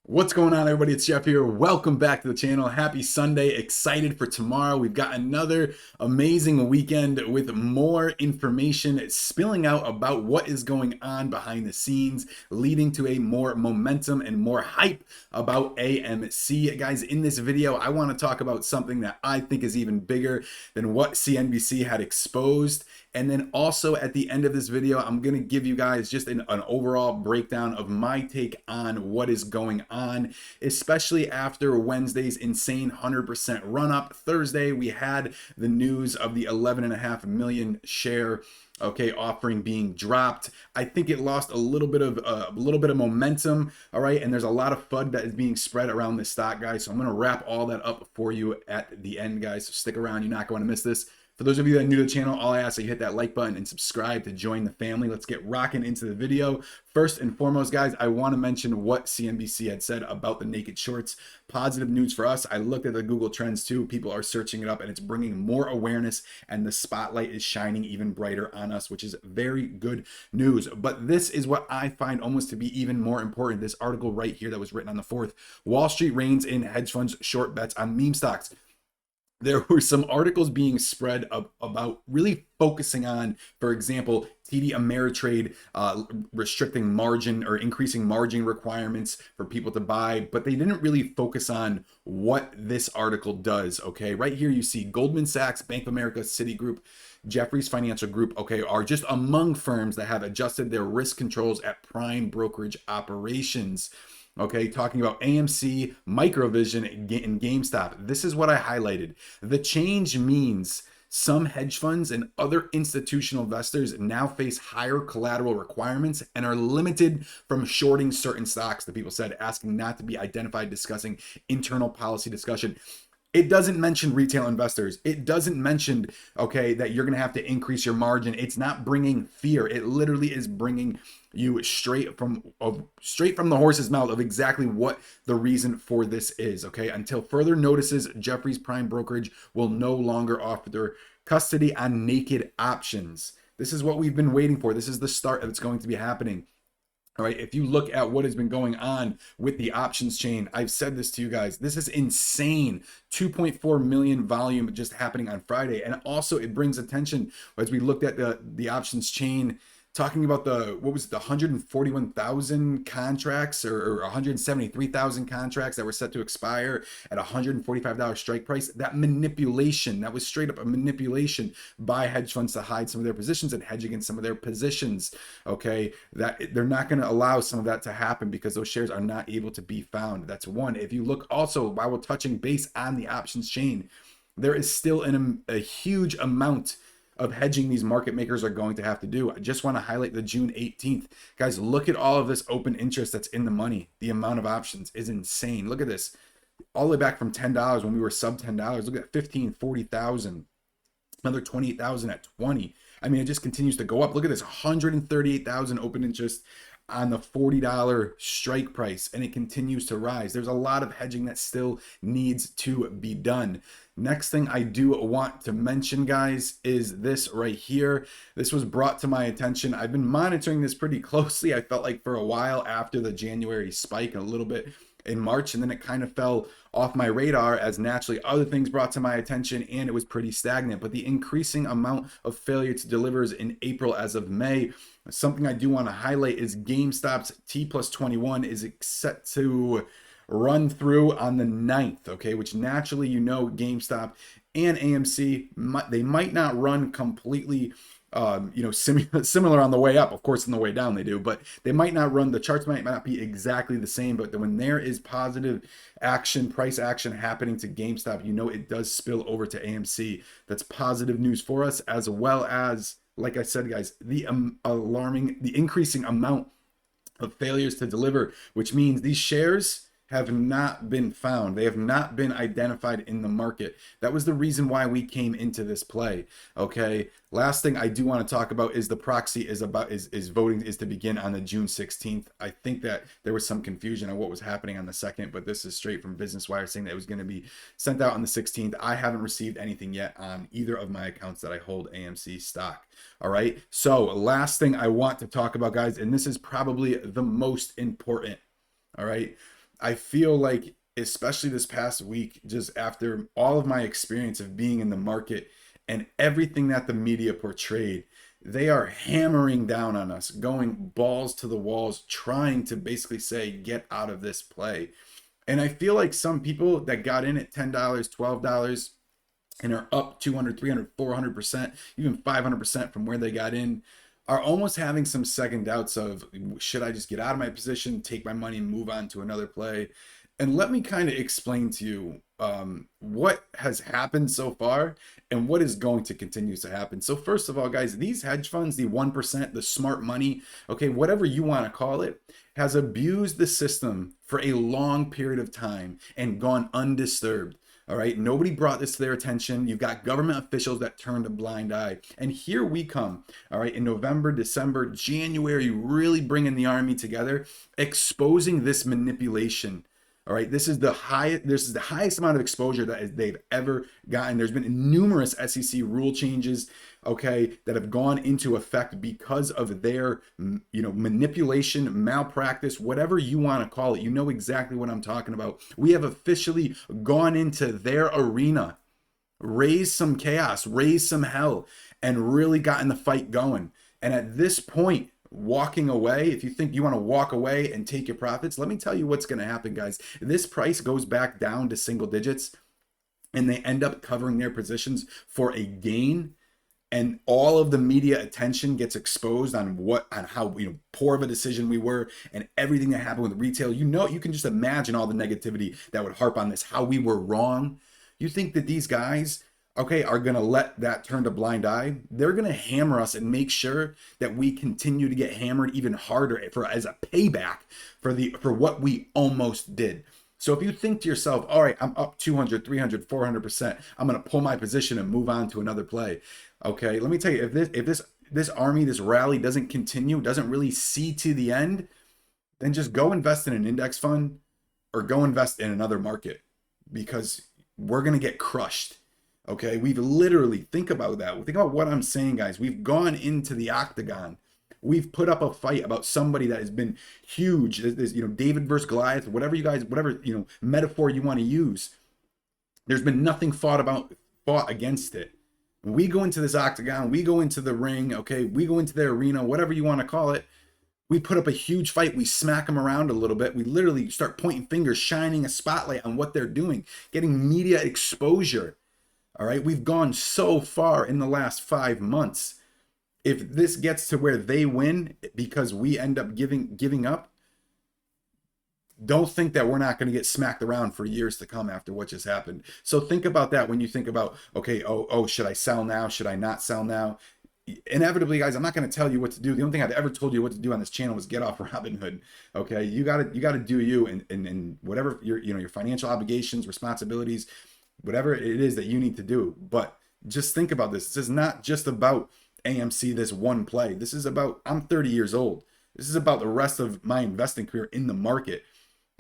What's going on, everybody? It's Jeff here. Welcome back to the channel. Happy Sunday. Excited for tomorrow. We've got another amazing weekend with more information spilling out about what is going on behind the scenes, leading to a more momentum and more hype about AMC. Guys, in this video, I want to talk about something that I think is even bigger than what CNBC had exposed. And then also at the end of this video, I'm going to give you guys just an overall breakdown of my take on what is going on, especially after Wednesday's insane 100% run up. Thursday, we had the news of the 11.5 million share offering being dropped. I think it lost a little bit of momentum. All right, and there's a lot of FUD that is being spread around this stock, guys. So I'm going to wrap all that up for you at the end, guys. So stick around. You're not going to miss this. For those of you that are new to the channel, all I ask is you hit that like button and subscribe to join the family. Let's get rocking into the video. First and foremost, guys, I want to mention what CNBC had said about the naked shorts. Positive news for us. I looked at the Google Trends too. People are searching it up and it's bringing more awareness and the spotlight is shining even brighter on us, which is very good news. But this is what I find almost to be even more important. This article right here that was written on the 4th. Wall Street reins in hedge funds short bets on meme stocks. There were some articles being spread about really focusing on, for example, TD Ameritrade restricting margin or increasing margin requirements for people to buy, but they didn't really focus on what this article does. Okay, right here you see Goldman Sachs, Bank of America, Citigroup, Jefferies Financial Group, are just among firms that have adjusted their risk controls at prime brokerage operations. Talking about AMC, Microvision, and GameStop. This is what I highlighted. The change means some hedge funds and other institutional investors now face higher collateral requirements and are limited from shorting certain stocks, the people said, asking not to be identified, discussing internal policy discussion. It doesn't mention retail investors. It doesn't mention, that you're going to have to increase your margin. It's not bringing fear. It literally is bringing you straight from the horse's mouth of exactly what the reason for this is. Until further notices, Jefferies Prime Brokerage will no longer offer their custody on naked options. This is what we've been waiting for. This is the start that's going to be happening. All right, if you look at what has been going on with the options chain, I've said this to you guys. This is insane. 2.4 million volume just happening on Friday. And also it brings attention as we looked at the options chain, talking about the 141,000 contracts or 173,000 contracts that were set to expire at $145 strike price. That manipulation, that was straight up a manipulation by hedge funds to hide some of their positions and hedge against some of their positions. That they're not going to allow some of that to happen because those shares are not able to be found. That's one. If you look also, while we're touching base on the options chain, there is still a huge amount of hedging these market makers are going to have to do. I just want to highlight the June 18th. Guys, look at all of this open interest that's in the money. The amount of options is insane. Look at this. All the way back from $10 when we were sub $10. Look at 15, 40,000. Another 28,000 at 20. I mean, it just continues to go up. Look at this, 138,000 open interest on the $40 strike price, and it continues to rise. There's a lot of hedging that still needs to be done. Next thing I do want to mention, guys, is this right here. This was brought to my attention. I've been monitoring this pretty closely. I felt like for a while after the January spike, a little bit in March, and then it kind of fell off my radar as naturally other things brought to my attention, and it was pretty stagnant. But the increasing amount of failure to delivers in April as of May, something I do want to highlight is GameStop's T+21 is set to run through on the 9th, which naturally, GameStop and AMC, they might not run completely similar on the way up. Of course, on the way down they do, but they might not run, the charts might not be exactly the same, but when there is positive action, price action happening to GameStop, it does spill over to AMC. That's positive news for us, as well as, like I said, guys, the increasing amount of failures to deliver, which means these shares have not been found. They have not been identified in the market. That was the reason why we came into this play. Last thing I do want to talk about is the proxy is voting is to begin on the June 16th. I think that there was some confusion on what was happening on the 2nd, but this is straight from Business Wire saying that it was going to be sent out on the 16th. I haven't received anything yet on either of my accounts that I hold AMC stock. All right. So last thing I want to talk about, guys, and this is probably the most important. All right. I feel like, especially this past week, just after all of my experience of being in the market and everything that the media portrayed, they are hammering down on us, going balls to the walls, trying to basically say, get out of this play. And I feel like some people that got in at $10, $12, and are up 200, 300, 400%, even 500% from where they got in, are almost having some second doubts of, should I just get out of my position, take my money, and move on to another play? And let me kind of explain to you what has happened so far and what is going to continue to happen. So first of all, guys, these hedge funds, the 1%, the smart money, okay, whatever you want to call it, has abused the system for a long period of time and gone undisturbed. All right. Nobody brought this to their attention. You've got government officials that turned a blind eye. And here we come. All right. In November, December, January, really bringing the army together, exposing this manipulation. All right. This is the highest amount of exposure that they've ever gotten. There's been numerous SEC rule changes, okay, that have gone into effect because of their, manipulation, malpractice, whatever you want to call it. You know exactly what I'm talking about. We have officially gone into their arena, raised some chaos, raised some hell, and really gotten the fight going. And at this point, walking away, if you think you want to walk away and take your profits, let me tell you what's going to happen, guys. This price goes back down to single digits and they end up covering their positions for a gain, and all of the media attention gets exposed on how poor of a decision we were and everything that happened with retail. You can just imagine all the negativity that would harp on this, how we were wrong. You think that these guys, okay, are going to let that turn a blind eye? They're going to hammer us and make sure that we continue to get hammered even harder as a payback for what we almost did. So if you think to yourself, all right, I'm up 200, 300, 400%, I'm going to pull my position and move on to another play. Okay, let me tell you, if this army, this rally doesn't continue, doesn't really see to the end, then just go invest in an index fund or go invest in another market, because we're going to get crushed. Okay, we've literally, think about that. Think about what I'm saying, guys. We've gone into the octagon. We've put up a fight about somebody that has been huge. There's, David versus Goliath, whatever metaphor you want to use. There's been nothing fought against it. When we go into this octagon, we go into the ring, okay, we go into their arena, whatever you want to call it. We put up a huge fight. We smack them around a little bit. We literally start pointing fingers, shining a spotlight on what they're doing, getting media exposure. All right, we've gone so far in the last 5 months. If this gets to where they win because we end up giving up, don't think that we're not going to get smacked around for years to come after what just happened. So think about that when you think about, okay, should I sell now? Should I not sell now? Inevitably, guys, I'm not going to tell you what to do. The only thing I've ever told you what to do on this channel was get off Robinhood. Okay, you got to do you, and whatever your financial obligations, responsibilities, whatever it is that you need to do. But just think about this. This is not just about AMC, this one play. This is about, I'm 30 years old. This is about the rest of my investing career in the market.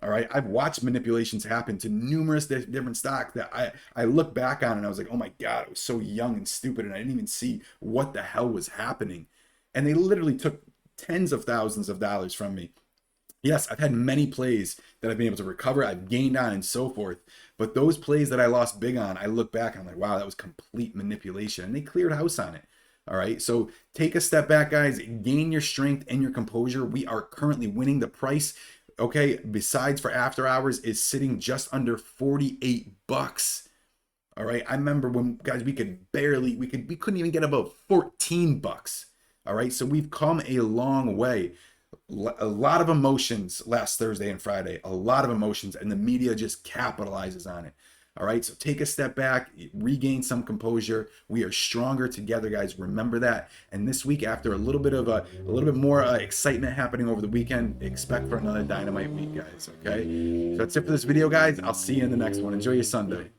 All right. I've watched manipulations happen to numerous different stocks that I look back on and I was like, oh my God, I was so young and stupid and I didn't even see what the hell was happening. And they literally took tens of thousands of dollars from me. Yes, I've had many plays that I've been able to recover, I've gained on and so forth. But those plays that I lost big on, I look back and I'm like, wow, that was complete manipulation. And they cleared house on it. All right. So take a step back, guys, gain your strength and your composure. We are currently winning. The price, okay, besides for after hours, is sitting just under 48 bucks. All right. I remember when, guys, we couldn't even get above 14 bucks. All right. So we've come a long way. A lot of emotions last Thursday and Friday, a lot of emotions, and the media just capitalizes on it. All right, so take a step back, regain some composure. We are stronger together, guys. Remember that. And this week, after a little bit more excitement happening over the weekend, expect for another dynamite week, guys. Okay, so that's it for this video, guys. I'll see you in the next one. Enjoy your Sunday.